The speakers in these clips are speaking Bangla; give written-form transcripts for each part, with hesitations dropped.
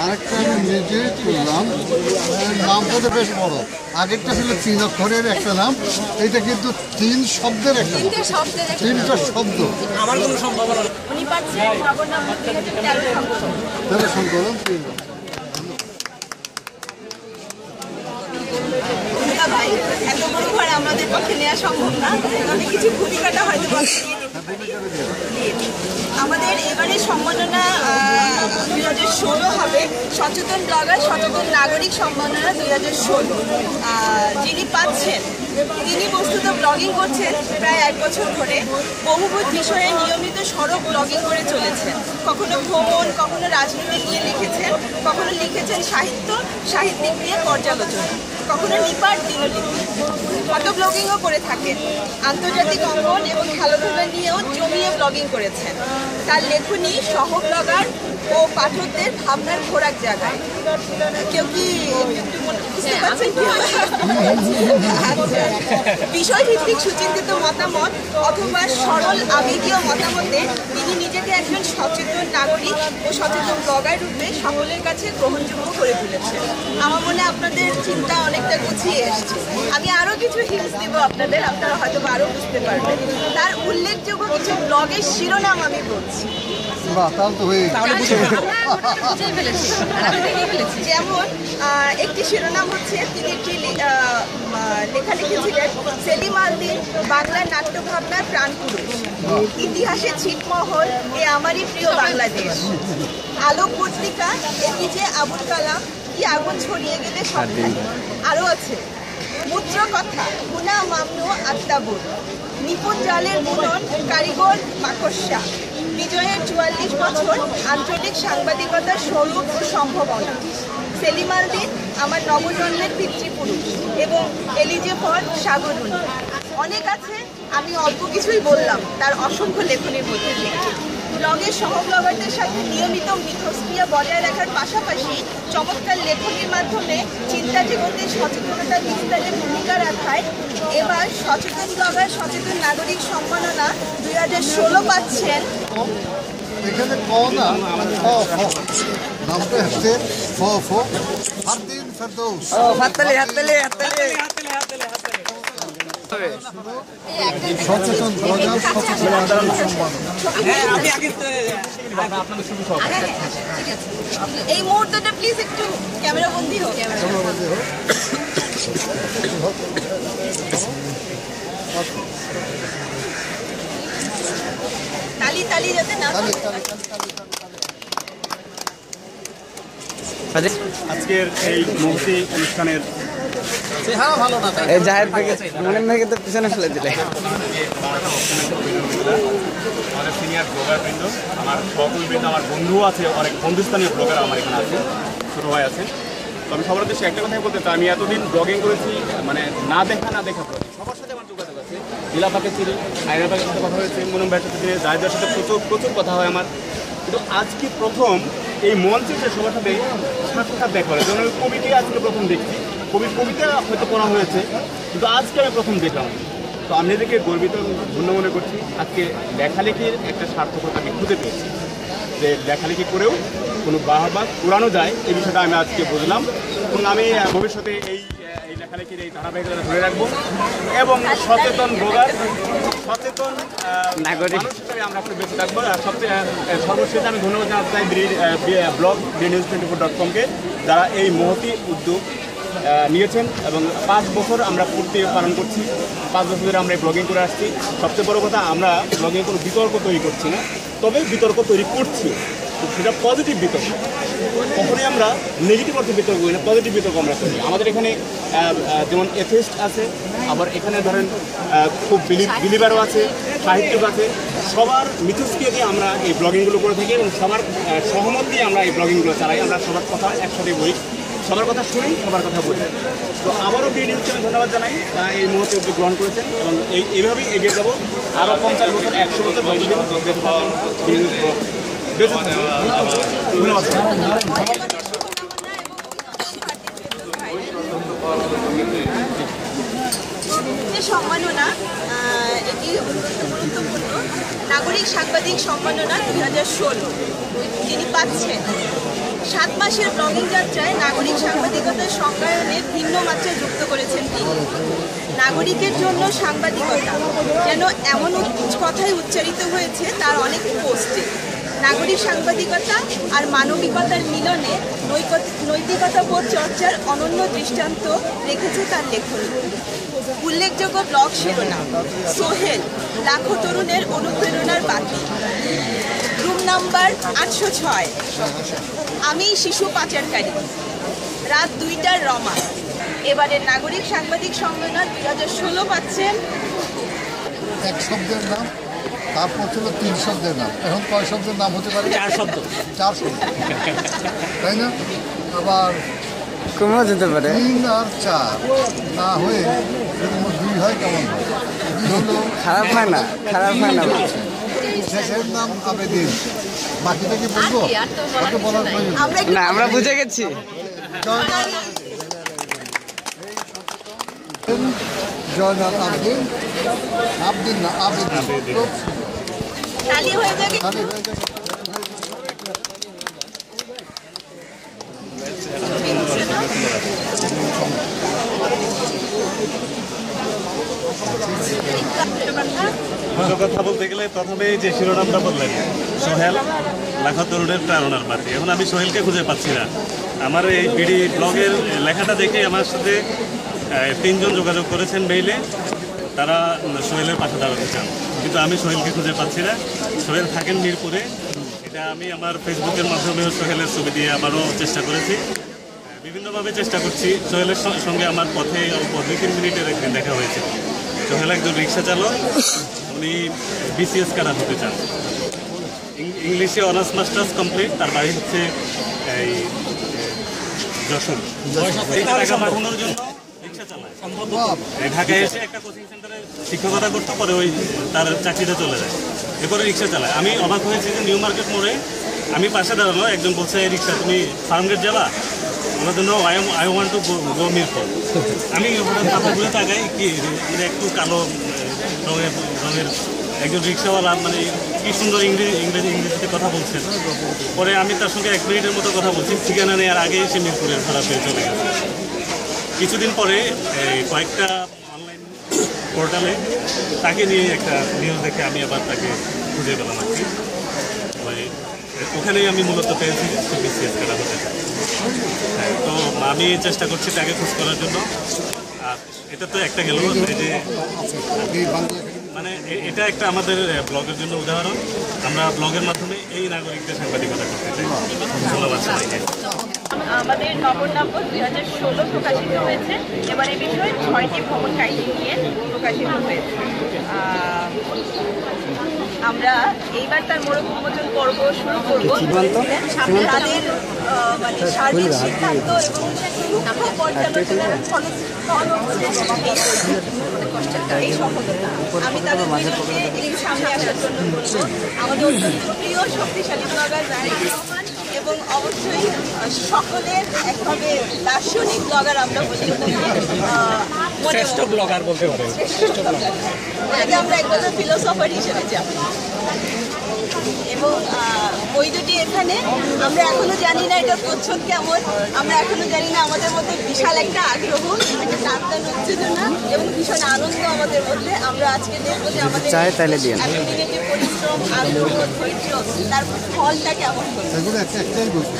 আরেকটা আমি নিজে করলাম, নামটা তো বেশ বড়। আগেরটা ছিল 3 অক্ষরের একটা নাম, এটা কিন্তু 3 শব্দের একটা, 3টা শব্দ। আমার কোনো সম্ভাবনা সংকলন এত বড় ঘর আমাদের পক্ষে নেওয়া সম্ভব না, কিছু ভূমিকাটা হয়তো আমাদের এবারে সম্মাননা 2016 হবে সচেতন ব্লগার সচেতন নাগরিক সম্মাননা 2016। যিনি পাচ্ছেন তিনি বস্তুত ব্লগিং করছেন প্রায় 1 বছর ধরে, বহুবিধ বিষয়ে নিয়মিত সড়ক ব্লগিং করে চলেছেন। কখনো ভ্রমণ, কখনো রাজনীতি নিয়ে লিখেছেন, কখনো লিখেছেন সাহিত্যিক নিয়ে পর্যালোচনা, কখনো নিপাট দিনলিপি। ফটো ব্লগিংও করে থাকেন। আন্তর্জাতিক অঙ্গন এবং খেলাধুলা নিয়েও জমিয়ে ব্লগিং করেছেন। তার লেখনী সহ ব্লগার ও পাঠকদের ভাবনার খোরাক জাগায়। কেউ কি বুঝতে পারছেন? বিষয়ভিত্তিক সুচিন্তিত মতামত অথবা সরল আবেগীয় মতামতে তিনি নিজেকে একজন সচেতন নাগরিক ও সচেতন ব্লগার রূপে সকলের কাছে গ্রহণযোগ্য করে তুলেছেন। আমার মনে আপনাদের চিন্তা অনেকটা গুছিয়ে এসছে। আমি আরও কিছু হিন্টস দেব আপনাদের, আপনারা হয়তো আরও বুঝতে পারবেন। তার উল্লেখযোগ্য কিছু ব্লগের শিরোনাম আমি বলছি। যেমন একটি শিরোনাম হচ্ছে, তিনি একটি লেখা লিখেছিলেন, সেলিম আল-দীন বাংলার নাট্যভাবনার প্রাণপুরুষ, ইতিহাসে ছিটমহল এ আমারই প্রিয় বাংলাদেশ, আলোক পত্রিকা, এপিজে আবুল কালাম, কি আগুন ছড়িয়ে গেলে সব। আরও আছে মুদ্রা কথা, গুনা মামনু আত্মাবুর, নিপুণ জালের বুনন, কারিগর মাকড়সা, বিজয়ের 44 বছর, আঞ্চলিক সাংবাদিকতার স্বরূপ ও সম্ভাবনা, সেলিম আল-দীন আমার নবজন্মের পিতৃপুরুষ এবং এলিজেফর সাগরুনি। অনেক আছে, আমি অল্প কিছুই বললাম তার অসংখ্য লেখনীর মধ্যে থেকে। ব্লগের সহব্লগারদের সাথে নিয়মিত মিথস্ক্রিয়া বজায় রাখার পাশাপাশি চমৎকার লেখনীর মাধ্যমে চিন্তা জগতে সচেতনতা বিস্তারে ভূমিকা রাখায় এবার সচেতন ব্লগার সচেতন নাগরিক সম্মাননা 2016 পাচ্ছেন। এখানে ক না, নামটা হচ্ছে ফারদিন ফেরদৌস। সচেতন ব্লগার সচেতন নাগরিক সম্মাননা। এই মুহূর্তটা প্লিজ একটু ক্যামেরা বন্দি হোক। তালি তালি যাতে না। আজকের এই মহতি অনুষ্ঠানের পিছনে ফেলে দিলে আমাদের সিনিয়র ব্লগার বৃন্দ, আমার সহকর্মীবৃন্দ, আমার বন্ধুও আছে, অনেক বন্ধুস্থানীয় ব্লগার আমার এখানে আছে, ছোটো ভাই আছে। তো আমি সবার উদ্দেশ্যে একটা কথাই বলতে চাই, আমি এতদিন ব্লগিং করেছি, মানে না দেখা সবার সাথে আমার যোগাযোগ আছে। নীলাপাকে চিনি, আইনাপাকের সাথে কথা হয়েছে, মনম ভাইয়ের সাথে চিনি, জায়দের সাথে প্রচুর কথা হয় আমার। কিন্তু আজকে প্রথম এই মঞ্চে যে সবার সাথে সাক্ষাৎ দেখা হয়, যেমন কবিকে আজকে প্রথম দেখছি, কবিতা হয়তো পড়া হয়েছে, কিন্তু আজকে আমি প্রথম দেখলাম। তো আমি নিজেকে গর্বিত ধন্য মনে করছি। আজকে লেখালেখির একটা সার্থকতা আমি খুঁজে পেয়েছি, যে লেখালেখি করেও কোনো বাহবা উড়ানো যায়, এই বিষয়টা আমি আজকে বুঝলাম। এবং আমি ভবিষ্যতে এই লেখালেখির এই ধারাবাহিকতা ধরে রাখবো এবং সচেতন ব্লগার সচেতন নাগরিক হিসেবে আমরা একটু বেঁচে থাকবো। আর সবচেয়ে সর্বশেষে আমি ধন্যবাদ জানাতে চাই ব্লগ bnews24.com-কে, যারা এই মহতি উদ্যোগ নিয়েছেন এবং 5 বছর আমরা পূর্তি পালন করছি। 5 বছর ধরে আমরা ব্লগিং করে আসছি। সবচেয়ে বড় কথা, আমরা ব্লগিং কোনো বিতর্ক তৈরি করছি না, তবে বিতর্ক তৈরি করছি, সেটা পজিটিভ বিতর্ক। কখনোই আমরা নেগেটিভ অর্থে বিতর্ক করি না, পজিটিভ বিতর্ক আমরা করি। আমাদের এখানে যেমন এথিস্ট আছে, আবার এখানে ধরেন খুব বিলিভারও আছে, সাহিত্যিক আছে। সবার মিথস্ক্রিয়া দিয়ে আমরা এই ব্লগিংগুলো করে থাকি এবং সবার সহমত দিয়ে আমরা এই ব্লগিংগুলো চালাই। আমরা সবার কথা একসাথে বলি, সবার কথা শুনি, সবার কথা বলি। তো আবারও bnews-কে ধন্যবাদ জানাই, তারা এই মুহূর্তে উদ্যোগ গ্রহণ করেছেন এবং এইভাবেই এগিয়ে যাবো। আরও 50 বছর, 100 বছর, 10 বছর সম্মাননা, এটি অত্যন্ত গুরুত্বপূর্ণ নাগরিক সাংবাদিক সম্মাননা 2016। যিনি পাচ্ছেন। 7 মাসের ব্লগিং যাত্রায় নাগরিক সাংবাদিকতার সংজ্ঞায়নে ভিন্ন মাত্রা যুক্ত করেছেন তিনি। নাগরিকের জন্য সাংবাদিকতা যেন এমন কথাই উচ্চারিত হয়েছে তার অনেক পোস্টে। নাগরিক সাংবাদিকতা আর মানবিকতার মিলনে নৈতিকতাবোধ চর্চার অনন্য দৃষ্টান্ত রেখেছে তার লেখনী। উল্লেখযোগ্য ব্লগ শিরোনাম: সোহেল, লাখো তরুণের অনুপ্রেরণার বাতি। রুম নাম্বার 806, আমি শিশু পাচারকারী। রাত 2টার রমা। এবারের নাগরিক সাংবাদিক সম্মেলন 2016 পাচ্ছেন এক শব্দের নাম, তারপর ছিল 3 শব্দের নাম। এখন কয় শব্দের নাম হতে পারে? 4 শব্দ। 4 শব্দ, তাই না? আবার কমেও যেতে পারে। 3 আর 4 না হয়ে যদি 2 হয় কেমন হয়? 2 হলো খারাপ হয় না, খারাপ হয় না। শেষের নাম আবেদিন। বাকিটা কি বলবো? বাকি বলার প্রয়োজন নেই। আমরা না, আমরা বুঝে গেছি। জয়নাল আবেদিন, আবেদিন না আবেদিন। খালি হয়ে যাবে। খালি হয়ে গেছে। ভালো কথা বলতে গেলে প্রথমে যে শিরোনামটা বললেন, সোহেল, লাখো তরুণের প্রেরণার বাতি। এখন আমি সোহেলকে খুঁজে পাচ্ছি না। আমার এই বিডি ব্লগের লেখাটা দেখে আমার সাথে 3 জন যোগাযোগ করেছেন মেইলে। তারা সোহেলের পাশে দাঁড়াতে চান, কিন্তু আমি সোহেলকে খুঁজে পাচ্ছি না। সোহেল থাকেন মিরপুরে। এটা আমি আমার ফেসবুকের মাধ্যমেও সোহেলের ছবি দিয়ে আবারও চেষ্টা করেছি, বিভিন্নভাবে চেষ্টা করছি। সোহেলের সঙ্গে আমার পথে অল্প 2-3 মিনিটের একদিন দেখা হয়েছে। সোহেল একজন রিক্সা চালক, উনি বিসিএস ক্যাডার হতে চান। ইংলিশে অনার্স মাস্টার্স কমপ্লিট। তার বাড়ি হচ্ছে এই যশোর। টাকা পাঠানোর জন্য রিক্সা চালায়। এই ঢাকায় এসে একটা কোচিং সেন্টারে শিক্ষকতা করতে পারে, ওই তার চাকরিতে চলে যায়, এরপরে রিক্সা চালায়। আমি অবাক হয়েছি যে নিউ মার্কেট মোড়ে আমি পাশে দাঁড়ানো, একজন বলছে এই রিক্সা তুমি ফার্মগেট যাবা? ওনার জন্য I want to go Mirpur. আমি কথা ঘুরে তাকাই, কি মানে একটু কালো রঙের একজন রিক্সাওয়ালা, মানে কি সুন্দর ইংরেজিতে কথা বলছেন। পরে আমি তার সঙ্গে 1 মিনিটের মতো কথা বলছি, ঠিকানা নেওয়ার আগেই সে মিরপুরের ভাড়া পেয়ে চলে গেছে। কিছুদিন পরে কয়েকটা অনলাইন পোর্টালে তাকে নিয়ে একটা নিউজ দেখে আমি আবার তাকে খুঁজে পেলাম আর কি। ওখানেই আমি মূলত পেয়েছি যে বিসিএস ক্যাডার হতে চাই। হ্যাঁ, তো আমি চেষ্টা করছি তাকে খোঁজ করার জন্য। আর এটা তো একটা গেল যে মানে এটা একটা আমাদের ব্লগের জন্য উদাহরণ। আমরা ব্লগের মাধ্যমে এই নাগরিকদের সাংবাদিকতা করতে চাই। ধন্যবাদ সবাইকে। আমাদের নগর নম্বর 2016 প্রকাশিত হয়েছে। এবার এই বিষয়ে 6টি ভ্রমণ কাহিনী নিয়ে প্রকাশিত হয়েছে। আমরা এইবার তার মোড়ক উন্মোচন পর্ব শুরু করবো। তাদের মানে সার্বিক সিদ্ধান্ত এবং সূক্ষ্ম পর্যালোচনার ফল এই সফলতা। আমি তাদের দুজনকে এই সামনে আসার জন্য বলবো। আমাদের অত্যন্ত প্রিয় শক্তিশালী ব্লগার রায়হান রহমান এবং অবশ্যই সকলের একভাবে দার্শনিক ব্লগার আমরা বলি, শ্রেষ্ঠ ব্লগার বলতে পারেন। ওটাকে আমরা একদম ফিলোসফার হিসেবে যাবো। এবং ওই দুটি এখানে আমরা এখনো জানি না এটার প্রচ্ছদ কেমন। আমরা এখনো জানি না, আমাদের মধ্যে বিশাল একটা আগ্রহ, একটা টানটান উত্তেজনা এবং ভীষণ আনন্দ আমাদের মধ্যে। আমরা আজকে দেখবো যে আমাদের এতদিনের যে পরিশ্রম, আগ্রহ, ধৈর্য, তার ফলটা কেমন হলো। এগুলো একটাই বলছি।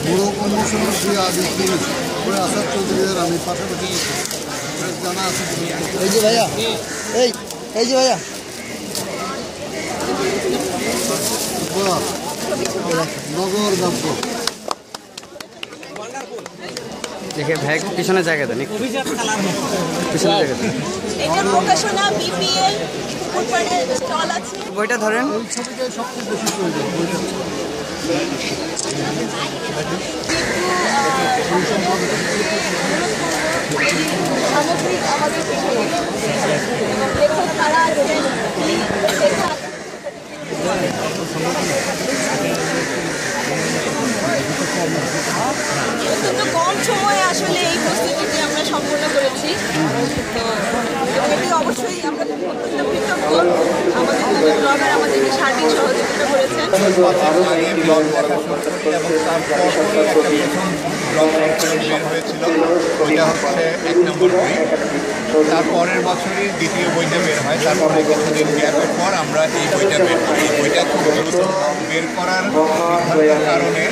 বড় কমিশনার শ্রী আদিত্য করে আসাদ চৌধুরীর আমি পাশাপাশি জানা আছে। এই যে ভাইয়া, এই যে ভাইয়া, নগর দম্প দেখে ভাই পিছনে জায়গা দেন, পিছনে জায়গা দেন। এটা প্রকাশনা বিপিএল পুকুরপাড়ে স্টল আছে। বইটা ধরেন। এই ছবিটাই সবচেয়ে বেশি প্রয়োজন। বইটা সামগ্রিক আমাদের পিছনে এবং লেখক তারা আছেন লেখা অত্যন্ত কম সময়ে আসলে এই প্রস্তুতিটি আমরা সম্পূর্ণ করেছি। তো এবং ব্লগার আমাদেরকে সার্বিক সহযোগিতা করেছেন। আগে ব্লগ লেখা শুরু করি এবং তারপরই একটা প্রথম ব্লগ বের হয়েছিল, ওইটা হচ্ছে 1 নম্বর বই। তারপরের বছরই দ্বিতীয় বইটা বের হয়, তারপরে কিছুদিন গ্যাপের পর আমরা এই বইটা বের করি। এই বইটা খুব দ্রুত বের করার সিদ্ধান্তের কারণে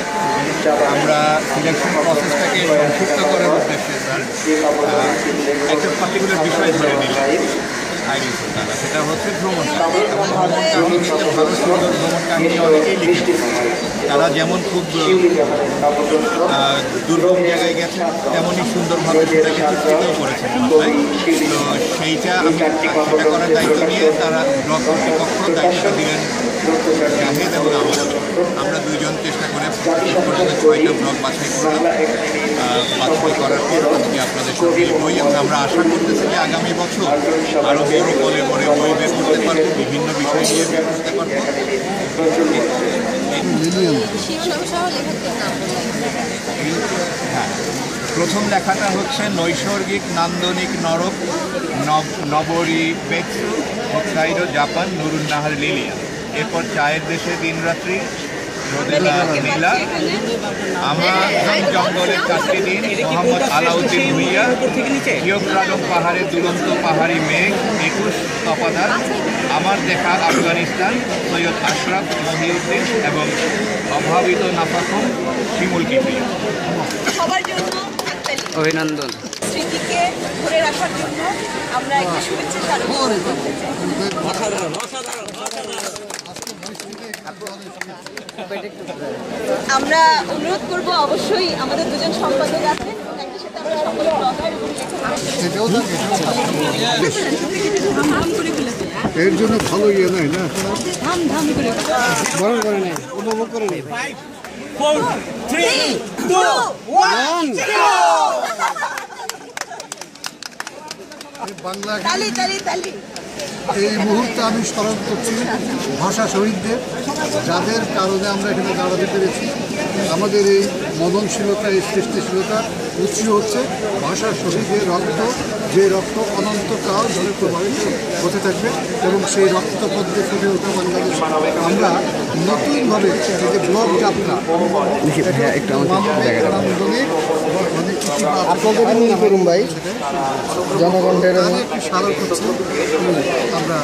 আমরা সিলেকশন প্রসেসটাকে সংক্ষিপ্ত করার উদ্দেশ্যে স্যার একটা পার্টিকুলার বিষয় ধরে নিলাম তারা, সেটা হচ্ছে ভ্রমণ কাহিনী। এবং ভ্রমণ কাহিনীতে ভালো সুন্দর ভ্রমণ কাহিনী অনেকেই লিখেছে, তারা যেমন খুব দুর্গম জায়গায় গেছে তেমনই সুন্দরভাবে সেটাকে চিত্রিত করেছেন ভাষায়। তো সেইটা আমি সেটা করার দায়িত্ব নিয়ে তারা ব্লগ কর্তৃপক্ষ দায়িত্ব দিলেন জাহেদ এবং আমরা দুইজন চেষ্টা করে পর্যন্ত 6টা ব্লগ বাছাই করলাম। বাছাই করার পর আজকে আপনাদের সঙ্গে বই, এবং আমরা আশা করতেছি যে আগামী বছর আরও বড় বলে বই বের করতে পারবো, বিভিন্ন বিষয় নিয়ে বের করতে পারবো। হ্যাঁ, প্রথম লেখাটা হচ্ছে নৈসর্গিক নান্দনিক নরক নবরী বেক্সু হোক্কাইডো জাপান নুরুন্নাহার লিলিয়া। এরপর চায়ের দেশে দিনরাত্রি রোদেলা নীলা, আমাজন জঙ্গলের 4টি দিন মোহাম্মদ আলাউদ্দিন ভুইয়া, ইয়োক্রালম পাহাড়ের দুরন্ত পাহাড়ি মেঘ 21 তপাদার, আমার দেখা আফগানিস্তান সৈয়দ আশরাফ মহিউদ্দিন এবং অভাবিত নাফাকুম শিমুল কিবরিয়া। সবার জন্য অভিনন্দন। স্মৃতিকে ধরে রাখার জন্য আমরা একটি শুভেচ্ছা স্মারক করতে চাই। আমরা অনুরোধ করব, অবশ্যই আমাদের দুজন সম্পাদক আছেন এবং একই সাথে আমরা সকলে ব্লগার এবং সেটাও এর জন্য ভালো ইয়ে নাই না, বরং করে নেই, উপভোগ করে নেই। 4, 3, 2, 1 বাংলা তালি তালি তালি। এই মুহূর্তে আমি স্মরণ করছি ভাষা শহীদদের, যাদের কারণে আমরা এখানে দাঁড়াতে পেরেছি। আমাদের এই মননশীলতা, এই সৃষ্টিশীলতা উৎস হচ্ছে ভাষা শহীদের রক্ত, যে রক্ত অনন্তকাল ধরে প্রবাহিত হতে থাকবে এবং সেই রক্তপদ্মে ফুটে ওঠা বাংলাদেশ। আমরা নতুনভাবে এই যে ব্লগ যাত্রা আপনাদের করুন ভাই, জনগণের একটি স্মারক হচ্ছে আমরা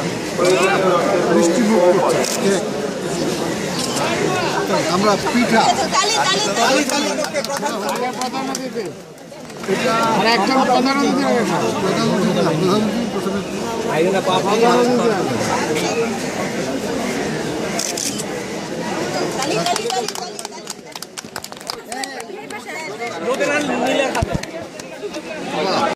মিষ্টিমুখ করছি। আমরা পিঠা একজন প্রধানমন্ত্রী প্রথমে